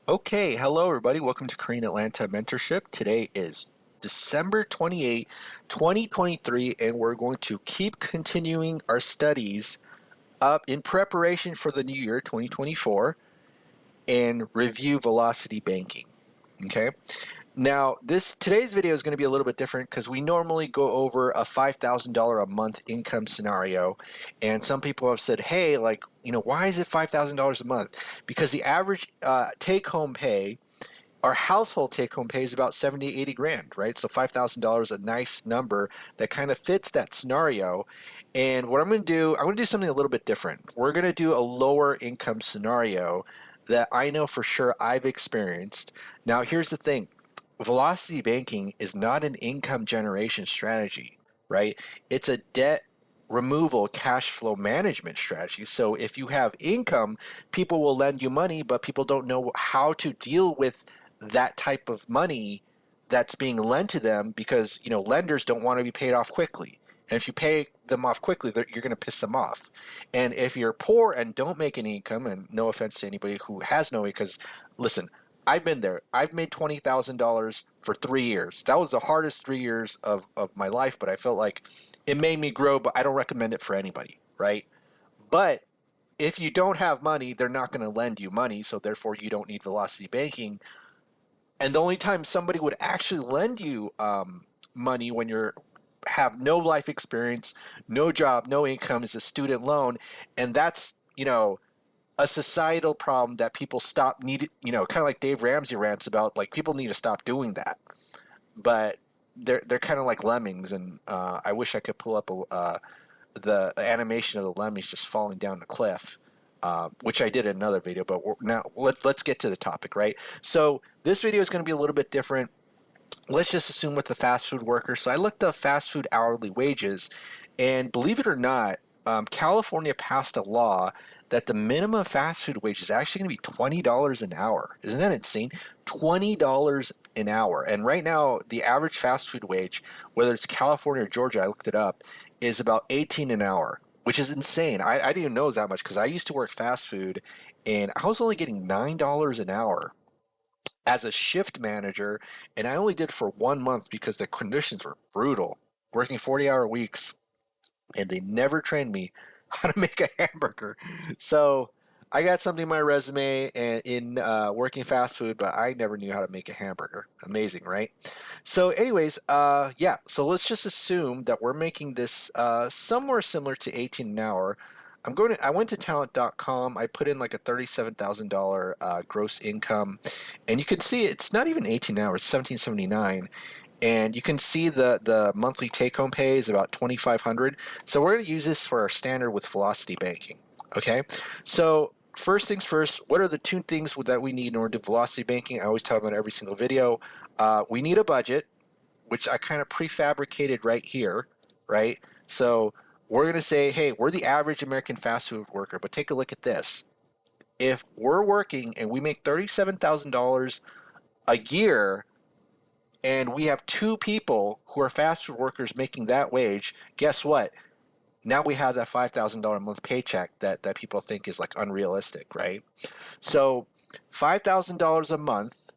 Okay, hello everybody. Welcome to Korean Atlanta Mentorship. Today is December 28, 2023, and we're going to keep continuing our studies up in preparation for the new year 2024 and review velocity banking. Okay? Now, today's video is going to be a little bit different because we normally go over a $5,000 a month income scenario, and some people have said, "Hey, why is it $5,000 a month?" Because the average take-home pay, our household take-home pay, is about 70, 80 grand, right? So $5,000, a nice number that kind of fits that scenario. And what I'm going to do something a little bit different. We're going to do a lower income scenario that I know for sure I've experienced. Now, here's the thing. Velocity banking is not an income generation strategy, right? It's a debt removal cash flow management strategy. So if you have income, people will lend you money, but people don't know how to deal with that type of money that's being lent to them because, lenders don't want to be paid off quickly. And if you pay them off quickly, you're going to piss them off. And if you're poor and don't make any income, and no offense to anybody who has no, because listen, I've been there. I've made $20,000 for 3 years. That was the hardest 3 years of my life, but I felt like it made me grow, but I don't recommend it for anybody, right? But if you don't have money, they're not going to lend you money, so therefore you don't need velocity banking. And the only time somebody would actually lend you money when you're have no life experience, no job, no income is a student loan, and that's a societal problem that people stop need. Kind of like Dave Ramsey rants about, like people need to stop doing that, but they're kind of like lemmings, and I wish I could pull up the animation of the lemmings just falling down the cliff, which I did in another video. But now let's get to the topic, right? So this video is going to be a little bit different. Let's just assume with the fast food worker. So I looked up fast food hourly wages, and believe it or not, California passed a law that the minimum fast food wage is actually going to be $20 an hour. Isn't that insane? $20 an hour. And right now, the average fast food wage, whether it's California or Georgia, I looked it up, is about 18 an hour, which is insane. I didn't even know it was that much because I used to work fast food, and I was only getting $9 an hour as a shift manager, and I only did for 1 month because the conditions were brutal. Working 40-hour weeks, and they never trained me how to make a hamburger. So I got something in my resume and in working fast food, but I never knew how to make a hamburger. Amazing, right? So, anyways, yeah. So let's just assume that we're making this somewhere similar to 18 an hour. I went to talent.com. I put in like a $37,000 gross income, and you can see it's not even 18 hours, 1779, and you can see the monthly take home pay is about 2,500. So we're going to use this for our standard with velocity banking. Okay, so first things first, what are the two things that we need in order to do velocity banking? I always talk about every single video. We need a budget, which I kind of prefabricated right here, right? So we're going to say, hey, we're the average American fast food worker, but take a look at this. If we're working and we make $37,000 a year, and we have two people who are fast food workers making that wage, guess what? Now we have that $5,000 a month paycheck that people think is like unrealistic, right? So $5,000 a month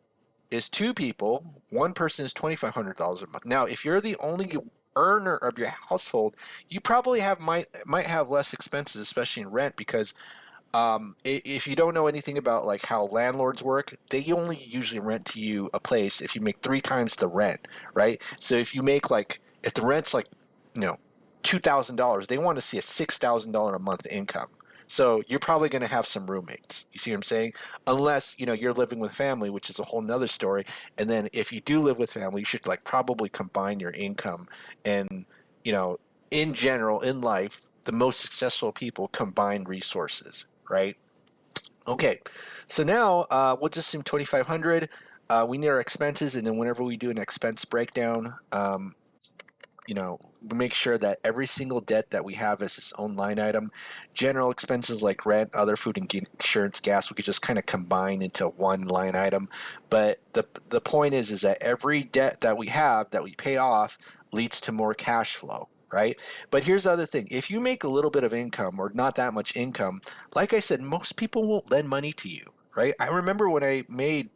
is two people. One person is $2,500 a month. Now, if you're the only earner of your household, you probably might have less expenses, especially in rent, because if you don't know anything about like how landlords work, they only usually rent to you a place if you make three times the rent, right? So if the rent's like, you know, $2,000, they want to see a $6,000 a month income. So you're probably going to have some roommates. You see what I'm saying? Unless you're living with family, which is a whole nother story. And then if you do live with family, you should like probably combine your income. And you know, in general, in life, the most successful people combine resources, right? Okay, so now we'll just assume 2,500. We need our expenses, and then whenever we do an expense breakdown, we make sure that every single debt that we have is its own line item. General expenses like rent, other food and insurance, gas, we could just kind of combine into one line item. But the point is that every debt that we have that we pay off leads to more cash flow, right? But here's the other thing. If you make a little bit of income or not that much income, like I said, most people won't lend money to you, right? I remember when I made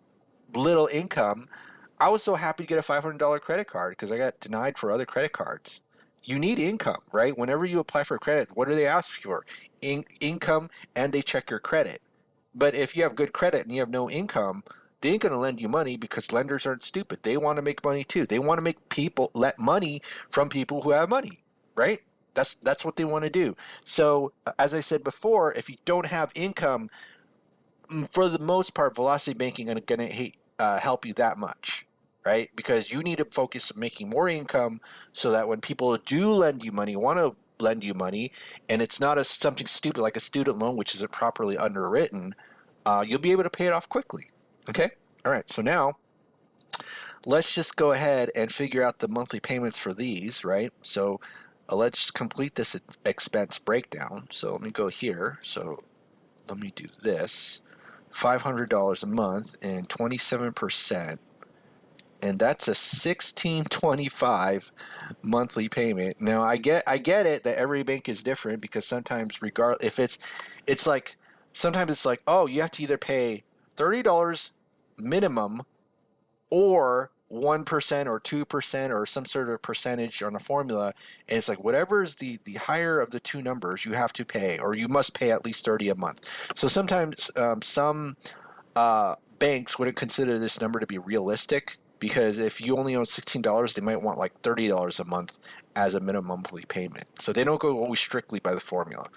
little income, I was so happy to get a $500 credit card because I got denied for other credit cards. You need income, right? Whenever you apply for credit, what do they ask for? Income, and they check your credit. But if you have good credit and you have no income, they ain't going to lend you money because lenders aren't stupid. They want to make money too. They want to make people let money from people who have money, right? That's what they want to do. So, as I said before, if you don't have income, for the most part, velocity banking is going to help you that much, right? Because you need to focus on making more income so that when people do lend you money, want to lend you money, and it's not something stupid like a student loan, which isn't properly underwritten, you'll be able to pay it off quickly. Okay? All right. So now let's just go ahead and figure out the monthly payments for these, right? So let's complete this expense breakdown. So let me go here. So let me do this. $500 a month and 27%, and that's a 1625 monthly payment. Now I get it that every bank is different because sometimes if it's like sometimes it's like, oh, you have to either pay $30 minimum or 1% or 2% or some sort of percentage on a formula, and it's like whatever is the higher of the two numbers you have to pay, or you must pay at least 30 a month. So sometimes some banks wouldn't consider this number to be realistic because if you only own $16, they might want like $30 a month as a minimum monthly payment. So they don't go always strictly by the formula.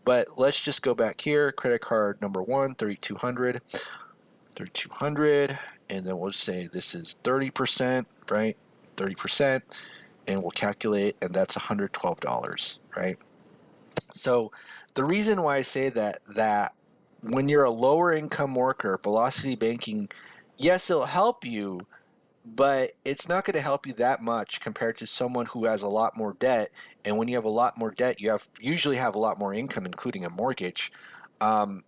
But let's just go back here. Credit card number one, 3,200, 3,200, and then we'll say this is 30%, right? 30%, and we'll calculate, and that's $112, right? So the reason why I say that when you're a lower income worker, velocity banking, yes, it'll help you, but it's not going to help you that much compared to someone who has a lot more debt. And when you have a lot more debt, usually have a lot more income, including a mortgage. Um,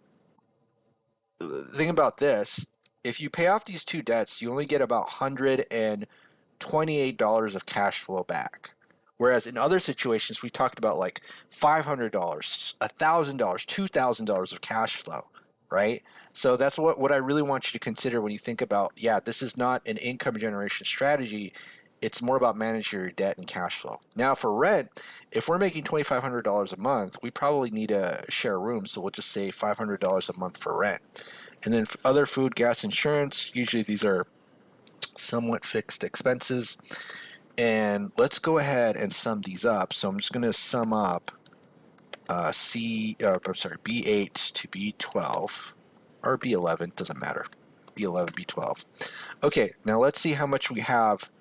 think about this: if you pay off these two debts, you only get about $128 of cash flow back. Whereas in other situations, we talked about like $500, $1,000, $2,000 of cash flow, right? So that's what I really want you to consider when you think about, yeah, this is not an income generation strategy. It's more about managing your debt and cash flow. Now, for rent, if we're making $2,500 a month, we probably need to share a room. So we'll just say $500 a month for rent. And then for other food, gas, insurance, usually these are somewhat fixed expenses. And let's go ahead and sum these up. So I'm just going to sum up B8 to B12, or B11, doesn't matter. B11, B12. Okay, now let's see how much we have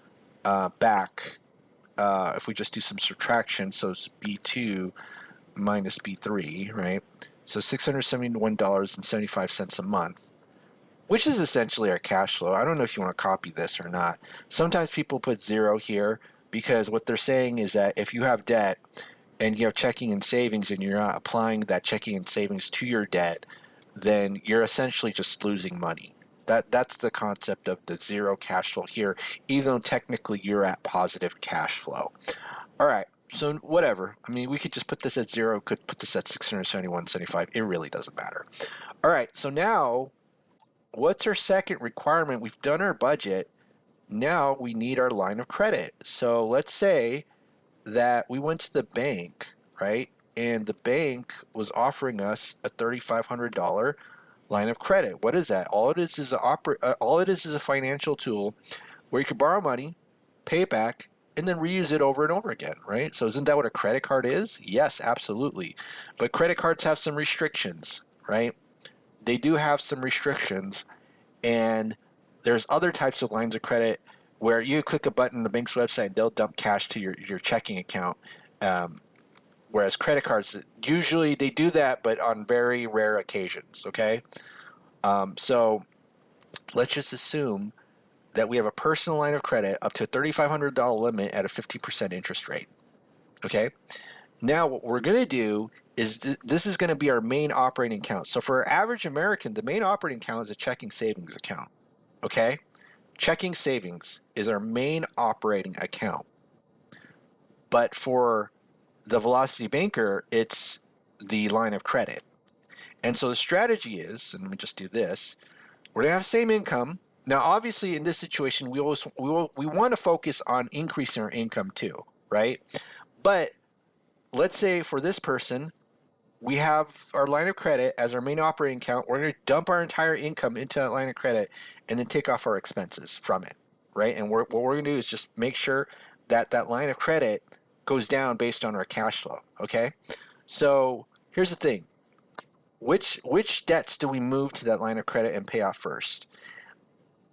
back if we just do some subtraction. So it's B2 minus B3, right? So $671.75 a month, which is essentially our cash flow. I don't know if you want to copy this or not. Sometimes people put zero here because what they're saying is that if you have debt and you have checking and savings and you're not applying that checking and savings to your debt, then you're essentially just losing money. That's the concept of the zero cash flow here, even though technically you're at positive cash flow. All right. So whatever. I mean, we could just put this at zero, could put this at 671.75. It really doesn't matter. All right. So now what's our second requirement? We've done our budget. Now we need our line of credit. So let's say that we went to the bank, right? And the bank was offering us a $3,500 line of credit. What is that? All it is a financial tool where you can borrow money, pay it back, and then reuse it over and over again, right? So isn't that what a credit card is? Yes, absolutely. But credit cards have some restrictions, right? They do have some restrictions, and there's other types of lines of credit where you click a button on the bank's website and they'll dump cash to your checking account. Whereas credit cards, usually they do that, but on very rare occasions, okay? So let's just assume that we have a personal line of credit up to a $3,500 limit at a 50% interest rate, okay? Now what we're going to do is this is going to be our main operating account. So for our average American, the main operating account is a checking savings account, okay? Checking savings is our main operating account. But for the Velocity Banker, it's the line of credit. And so the strategy is, and let me just do this, we're going to have the same income. Now, obviously, in this situation, we want to focus on increasing our income too, right? But let's say for this person, we have our line of credit as our main operating account. We're going to dump our entire income into that line of credit and then take off our expenses from it, right? And what we're going to do is just make sure that that line of credit goes down based on our cash flow, okay? So here's the thing. Which debts do we move to that line of credit and pay off first?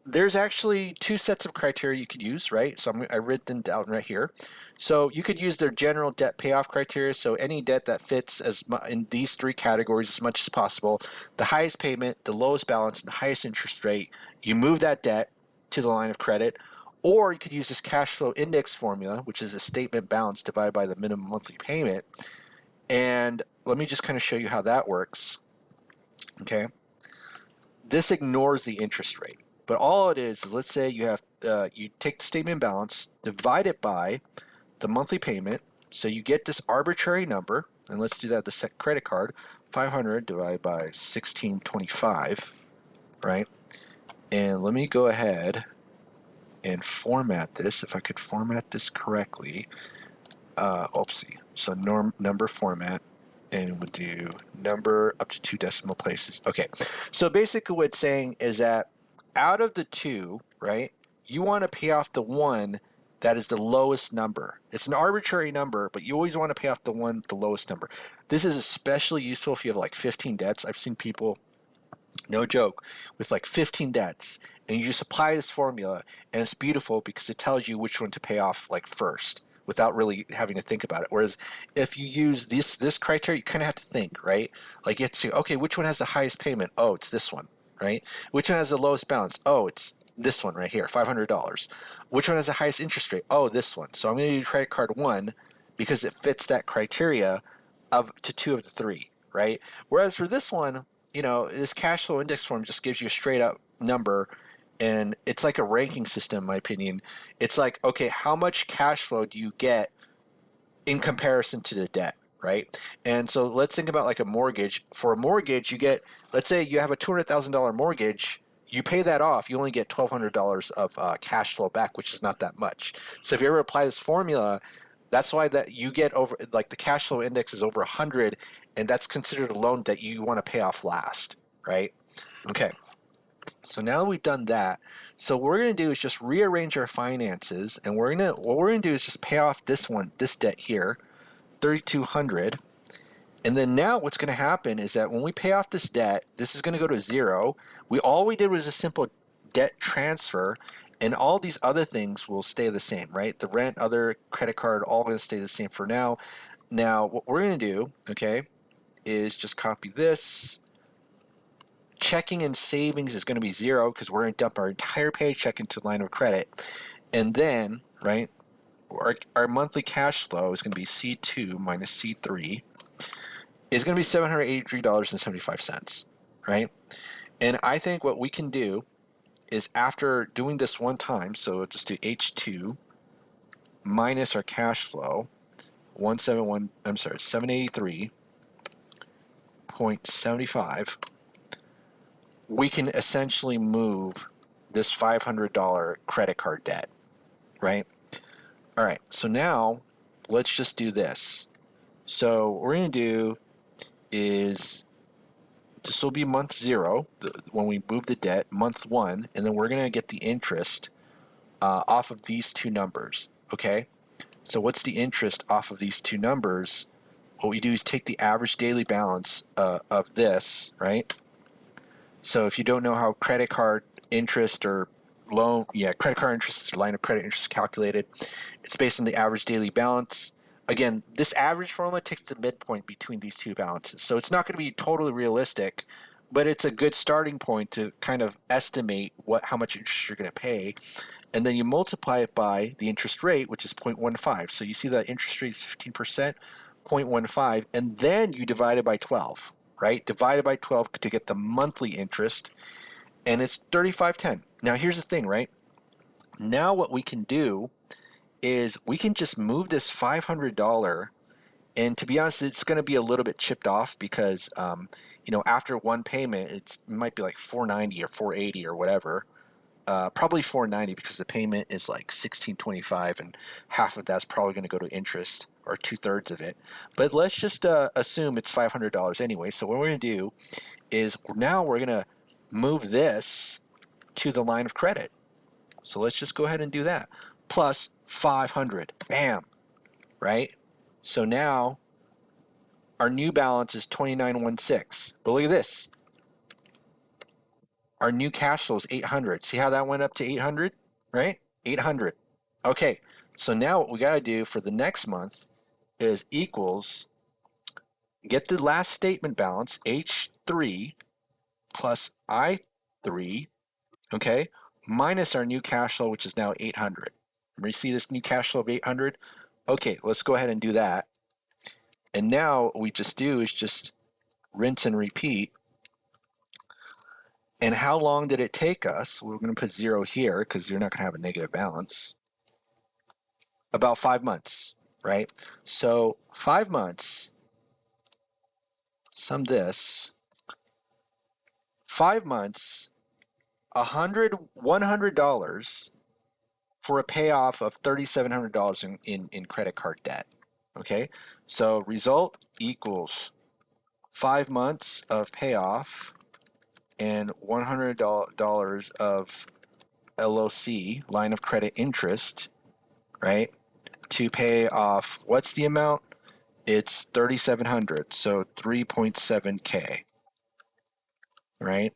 There's actually two sets of criteria you could use, right? So I wrote them down right here. So you could use their general debt payoff criteria. So any debt that fits in these three categories as much as possible, the highest payment, the lowest balance, and the highest interest rate, you move that debt to the line of credit. Or you could use this cash flow index formula, which is a statement balance divided by the minimum monthly payment. And let me just kind of show you how that works. Okay. This ignores the interest rate. But all it is let's say you take the statement balance, divide it by the monthly payment, so you get this arbitrary number, and let's do that the credit card, 500 divided by 1625, right? And let me go ahead and format this, if I could format this correctly. Oopsie. So number format, and we'll do number up to 2 decimal places. Okay, so basically what it's saying is that out of the two, right, you want to pay off the one that is the lowest number. It's an arbitrary number, but you always want to pay off the one with the lowest number. This is especially useful if you have like 15 debts. I've seen people, no joke, with like 15 debts, and you just apply this formula, and it's beautiful because it tells you which one to pay off like first without really having to think about it. Whereas if you use this criteria, you kind of have to think, right? Like you have to say, okay, which one has the highest payment? Oh, it's this one, right? Which one has the lowest balance? Oh, it's this one right here, $500. Which one has the highest interest rate? Oh, this one. So I'm going to do credit card one because it fits that criteria to two of the three, right? Whereas for this one, this cash flow index form just gives you a straight up number, and it's like a ranking system, in my opinion. It's like, okay, how much cash flow do you get in comparison to the debt, right? And so let's think about like a mortgage. For a mortgage, you get, let's say you have a $200,000 mortgage, you pay that off, you only get $1,200 of cash flow back, which is not that much. So if you ever apply this formula, that's why that you get over, like the cash flow index is over 100, and that's considered a loan that you want to pay off last, right? Okay. So now we've done that. So what we're going to do is just rearrange our finances, and what we're going to do is just pay off this debt here, 3,200. And then now what's going to happen is that when we pay off this debt, this is going to go to zero. All we did was a simple debt transfer, and all these other things will stay the same, right? The rent, other credit card, all going to stay the same for now. Now, what we're going to do, okay, is just copy this. Checking and savings is going to be zero because we're going to dump our entire paycheck into line of credit. And then, right, our monthly cash flow is going to be C2 minus C3 is going to be $783.75, right? And I think what we can do is after doing this one time, so just do H2 minus our cash flow, 783.75, we can essentially move this $500 credit card debt, right? All right, so now let's just do this. So what we're going to do is, this will be month 0 when we move the debt, month 1, and then we're going to get the interest off of these two numbers, okay? So what's the interest off of these two numbers? What we do is take the average daily balance of this, right? So if you don't know how credit card interest or credit card interest or line of credit interest is calculated, it's based on the average daily balance. Again, this average formula takes the midpoint between these two balances. So it's not going to be totally realistic, but it's a good starting point to kind of estimate how much interest you're going to pay. And then you multiply it by the interest rate, which is 0.15. So you see that interest rate is 15%, 0.15, and then you divide it by 12, right? Divided by 12 to get the monthly interest, and it's $35.10. Now here's the thing, right? Now what we can do is we can just move this $500 And to be honest, it's going to be a little bit chipped off because, after one payment, it might be like 490 or 480 or whatever. Probably 490 because the payment is like 1625, and half of that's probably going to go to interest, or 2/3 of it. But let's just assume it's $500 anyway. So what we're going to do is now we're going to move this to the line of credit. So let's just go ahead and do that. Plus 500. Bam. Right? So now our new balance is 2916. But look at this. Our new cash flow is 800. See how that went up to 800? Right? 800. Okay. So now what we got to do for the next month is equals, get the last statement balance, H3 plus I3, okay, minus our new cash flow, which is now 800. Remember, you see this new cash flow of 800? Okay, let's go ahead and do that. And now what we just do is just rinse and repeat. And how long did it take us? We're going to put 0 here because you're not going to have a negative balance. About 5 months, right? So 5 months, sum this, 5 months, $100 for a payoff of $3,700 in credit card debt. Okay, so result equals 5 months of payoff and $100 of LOC, line of credit interest, right? To pay off, what's the amount? It's 3,700, so 3.7K, right?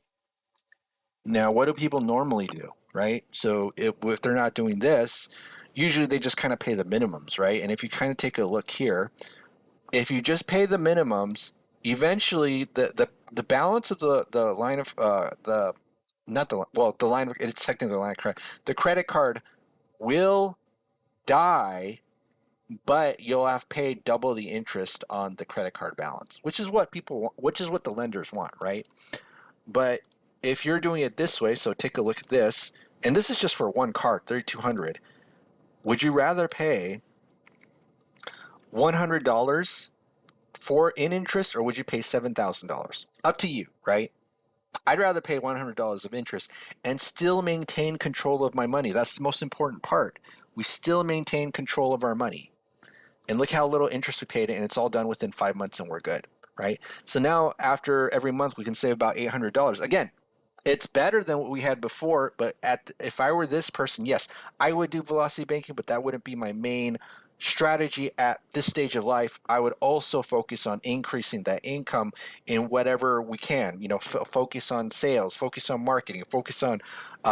Now, what do people normally do, right? So if they're not doing this, usually they just kind of pay the minimums, right? And if you kind of take a look here, if you just pay the minimums, eventually the balance of the line of the not the well the line of, it's technically the line of credit, the credit card will die, but you'll have paid double the interest on the credit card balance, which is what people want, which is what the lenders want, right? But if you're doing it this way, so take a look at this, and this is just for one card, 3,200. Would you rather pay $100 for in interest, or would you pay $7,000? Up to you, right? I'd rather pay $100 of interest and still maintain control of my money. That's the most important part. We still maintain control of our money. And look how little interest we paid, and it's all done within 5 months, and we're good, right? So now after every month, we can save about $800. Again, it's better than what we had before, but if I were this person, yes, I would do velocity banking, but that wouldn't be my main strategy at this stage of life. I would also focus on increasing that income in whatever we can, focus on sales, focus on marketing, focus on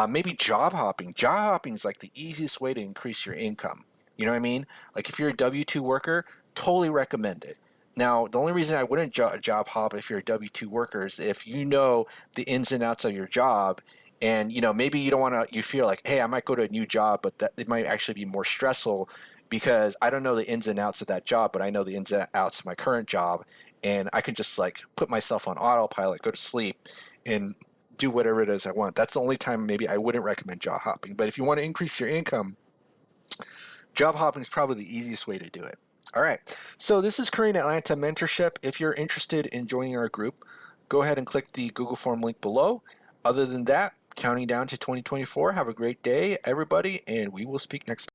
maybe job hopping. Job hopping is like the easiest way to increase your income. You know what I mean? Like if you're a W-2 worker, totally recommend it. Now, the only reason I wouldn't job hop if you're a W-2 worker is if you know the ins and outs of your job, and maybe you don't want to, you feel like, hey, I might go to a new job, but that it might actually be more stressful because I don't know the ins and outs of that job, but I know the ins and outs of my current job, and I can just like put myself on autopilot, go to sleep, and do whatever it is I want. That's the only time maybe I wouldn't recommend job hopping. But if you want to increase your income, job hopping is probably the easiest way to do it. All right. So this is Korean Atlanta Mentorship. If you're interested in joining our group, go ahead and click the Google form link below. Other than that, counting down to 2024. Have a great day, everybody, and we will speak next time.